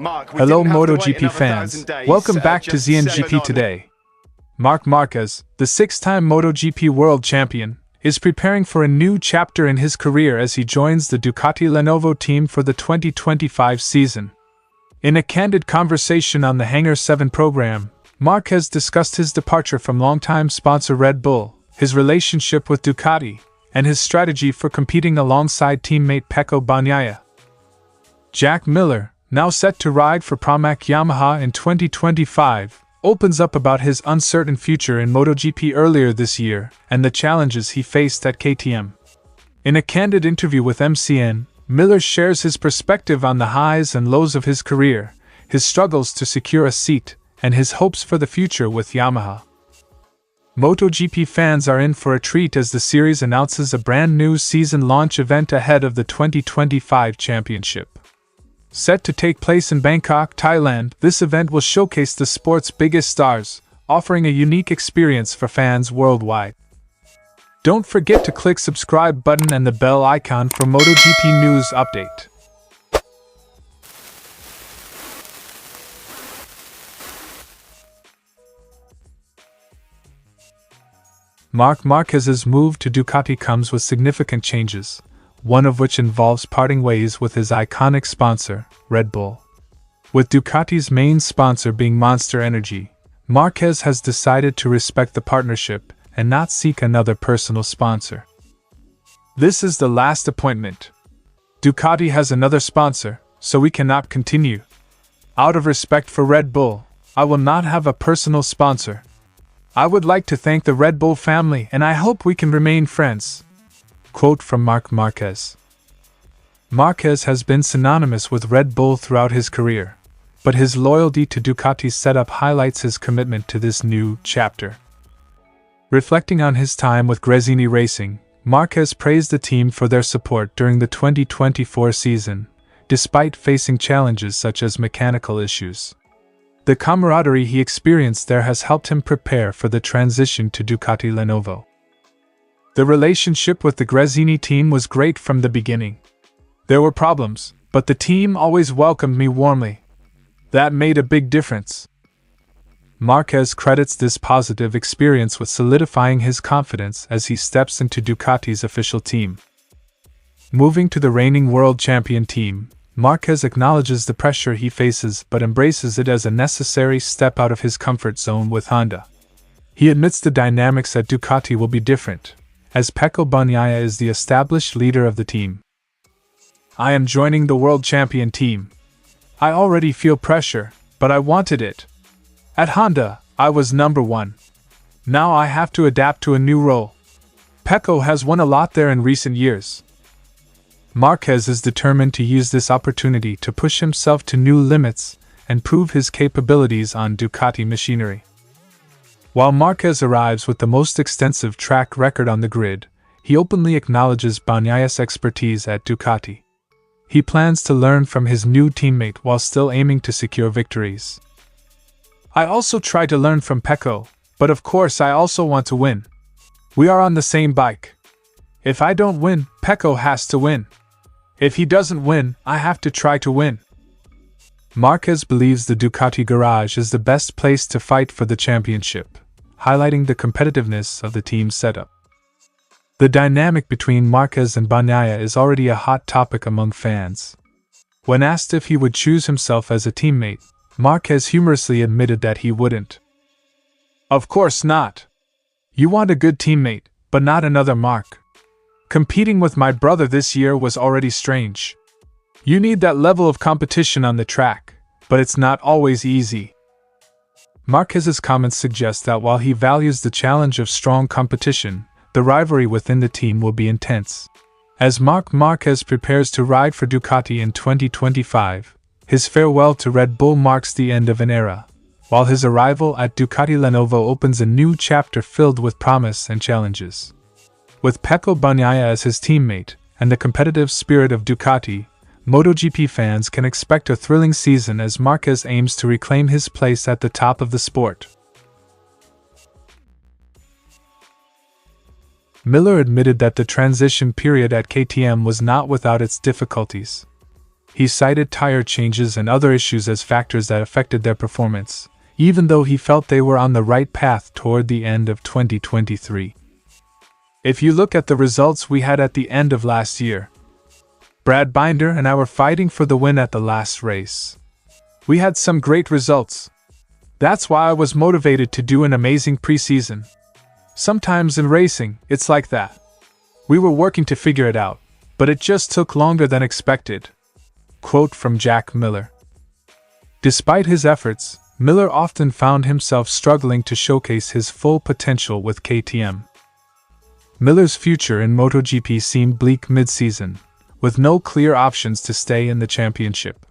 Hello MotoGP fans, welcome back to ZNGP today. Marc Marquez, the six-time MotoGP world champion, is preparing for a new chapter in his career as he joins the Ducati Lenovo team for the 2025 season. In a candid conversation on the Hangar 7 program, Marquez discussed his departure from longtime sponsor Red Bull, his relationship with Ducati, and his strategy for competing alongside teammate Pecco Bagnaia. Jack Miller, now set to ride for Pramac Yamaha in 2025, opens up about his uncertain future in MotoGP earlier this year and the challenges he faced at KTM. In a candid interview with MCN, Miller shares his perspective on the highs and lows of his career, his struggles to secure a seat, and his hopes for the future with Yamaha. MotoGP fans are in for a treat as the series announces a brand new season launch event ahead of the 2025 championship. Set to take place in Bangkok, Thailand, this event will showcase the sport's biggest stars, offering a unique experience for fans worldwide. Don't forget to click subscribe button and the bell icon for MotoGP news update. Marc Marquez's move to Ducati comes with significant changes, one of which involves parting ways with his iconic sponsor, Red Bull. With Ducati's main sponsor being Monster Energy, Marquez has decided to respect the partnership and not seek another personal sponsor. This is the last appointment. Ducati has another sponsor, so we cannot continue. Out of respect for Red Bull, I will not have a personal sponsor. I would like to thank the Red Bull family and I hope we can remain friends. Quote from Marc Marquez. Marquez has been synonymous with Red Bull throughout his career, but his loyalty to Ducati's setup highlights his commitment to this new chapter. Reflecting on his time with Gresini Racing, Marquez praised the team for their support during the 2024 season, despite facing challenges such as mechanical issues. The camaraderie he experienced there has helped him prepare for the transition to Ducati Lenovo. The relationship with the Gresini team was great from the beginning. There were problems, but the team always welcomed me warmly. That made a big difference. Marquez credits this positive experience with solidifying his confidence as he steps into Ducati's official team. Moving to the reigning world champion team, Marquez acknowledges the pressure he faces but embraces it as a necessary step out of his comfort zone with Honda. He admits the dynamics at Ducati will be different, as Pecco Bagnaia is the established leader of the team. I am joining the world champion team. I already feel pressure, but I wanted it. At Honda, I was number one. Now I have to adapt to a new role. Pecco has won a lot there in recent years. Marquez is determined to use this opportunity to push himself to new limits and prove his capabilities on Ducati machinery. While Marquez arrives with the most extensive track record on the grid, he openly acknowledges Bagnaia's expertise at Ducati. He plans to learn from his new teammate while still aiming to secure victories. I also try to learn from Pecco, but of course I also want to win. We are on the same bike. If I don't win, Pecco has to win. If he doesn't win, I have to try to win. Marquez believes the Ducati garage is the best place to fight for the championship, highlighting the competitiveness of the team's setup. The dynamic between Marquez and Bagnaia is already a hot topic among fans. When asked if he would choose himself as a teammate, Marquez humorously admitted that he wouldn't. Of course not. You want a good teammate, but not another Marc. Competing with my brother this year was already strange. You need that level of competition on the track, but it's not always easy. Marquez's comments suggest that while he values the challenge of strong competition, the rivalry within the team will be intense. As Marc Marquez prepares to ride for Ducati in 2025, his farewell to Red Bull marks the end of an era, while his arrival at Ducati Lenovo opens a new chapter filled with promise and challenges. With Pecco Bagnaia as his teammate and the competitive spirit of Ducati, MotoGP fans can expect a thrilling season as Marquez aims to reclaim his place at the top of the sport. Miller admitted that the transition period at KTM was not without its difficulties. He cited tire changes and other issues as factors that affected their performance, even though he felt they were on the right path toward the end of 2023. If you look at the results we had at the end of last year, Brad Binder and I were fighting for the win at the last race. We had some great results. That's why I was motivated to do an amazing preseason. Sometimes in racing, it's like that. We were working to figure it out, but it just took longer than expected. Quote from Jack Miller. Despite his efforts, Miller often found himself struggling to showcase his full potential with KTM. Miller's future in MotoGP seemed bleak mid-season, with no clear options to stay in the championship.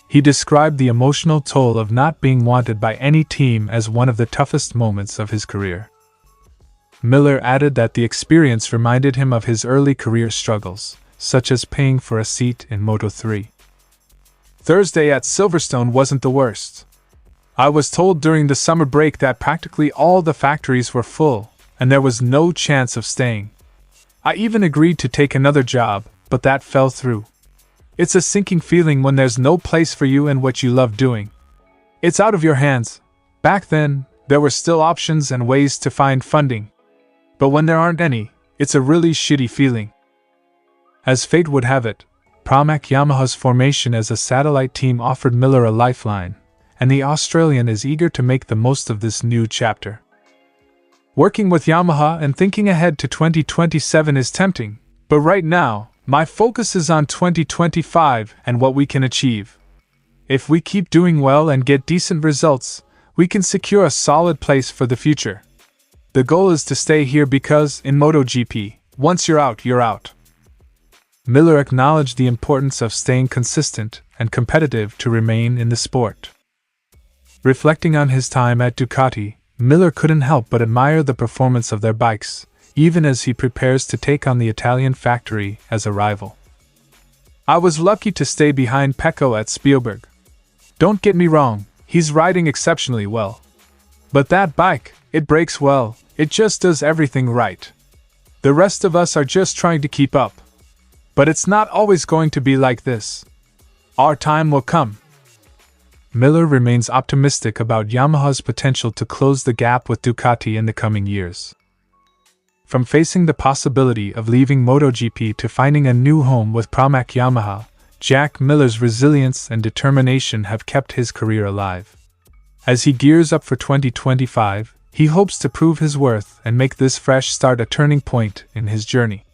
He described the emotional toll of not being wanted by any team as one of the toughest moments of his career. Miller added that the experience reminded him of his early career struggles, such as paying for a seat in Moto3. Thursday at Silverstone wasn't the worst. I was told during the summer break that practically all the factories were full, and there was no chance of staying. I even agreed to take another job, but that fell through. It's a sinking feeling when there's no place for you and what you love doing. It's out of your hands. Back then, there were still options and ways to find funding. But when there aren't any, it's a really shitty feeling. As fate would have it, Pramac Yamaha's formation as a satellite team offered Miller a lifeline, and the Australian is eager to make the most of this new chapter. Working with Yamaha and thinking ahead to 2027 is tempting, but right now, my focus is on 2025 and what we can achieve. If we keep doing well and get decent results, we can secure a solid place for the future. The goal is to stay here because, in MotoGP, once you're out, you're out. Miller acknowledged the importance of staying consistent and competitive to remain in the sport. Reflecting on his time at Ducati, Miller couldn't help but admire the performance of their bikes, even as he prepares to take on the Italian factory as a rival. I was lucky to stay behind Pecco at Spielberg. Don't get me wrong, he's riding exceptionally well. But that bike, it brakes well, it just does everything right. The rest of us are just trying to keep up. But it's not always going to be like this. Our time will come. Miller remains optimistic about Yamaha's potential to close the gap with Ducati in the coming years. From facing the possibility of leaving MotoGP to finding a new home with Pramac Yamaha, Jack Miller's resilience and determination have kept his career alive. As he gears up for 2025, he hopes to prove his worth and make this fresh start a turning point in his journey.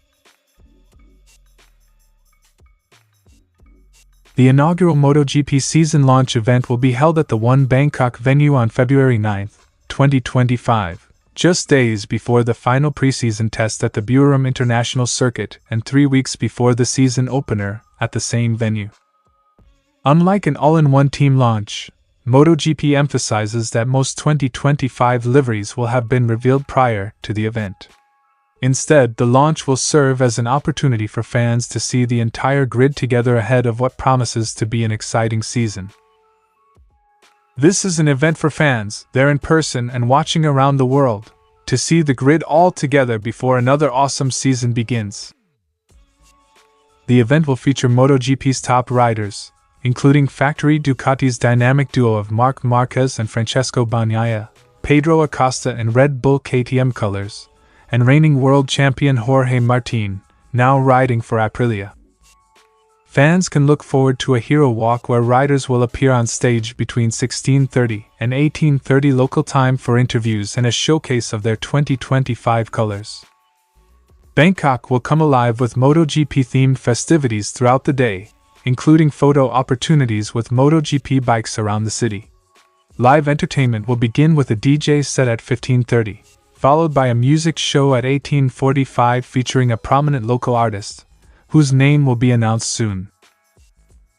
The inaugural MotoGP season launch event will be held at the One Bangkok venue on February 9, 2025, just days before the final preseason test at the Buriram International Circuit and 3 weeks before the season opener at the same venue. Unlike an all-in-one team launch, MotoGP emphasizes that most 2025 liveries will have been revealed prior to the event. Instead, the launch will serve as an opportunity for fans to see the entire grid together ahead of what promises to be an exciting season. This is an event for fans, there in person and watching around the world, to see the grid all together before another awesome season begins. The event will feature MotoGP's top riders, including factory Ducati's dynamic duo of Marc Marquez and Francesco Bagnaia, Pedro Acosta and Red Bull KTM colors, and reigning world champion Jorge Martin, now riding for Aprilia. Fans can look forward to a hero walk where riders will appear on stage between 16:30 and 18:30 local time for interviews and a showcase of their 2025 colors. Bangkok will come alive with MotoGP-themed festivities throughout the day, including photo opportunities with MotoGP bikes around the city. Live entertainment will begin with a DJ set at 15:30. Followed by a music show at 18:45 featuring a prominent local artist, whose name will be announced soon.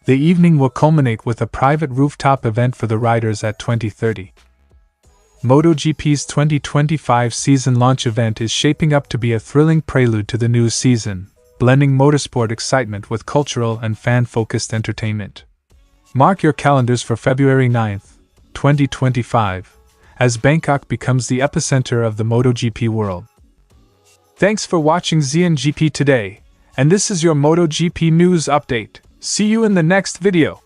The evening will culminate with a private rooftop event for the riders at 20:30. MotoGP's 2025 season launch event is shaping up to be a thrilling prelude to the new season, blending motorsport excitement with cultural and fan-focused entertainment. Mark your calendars for February 9, 2025. As Bangkok becomes the epicenter of the MotoGP world. Thanks for watching ZNGP today, and this is your MotoGP news update. See you in the next video.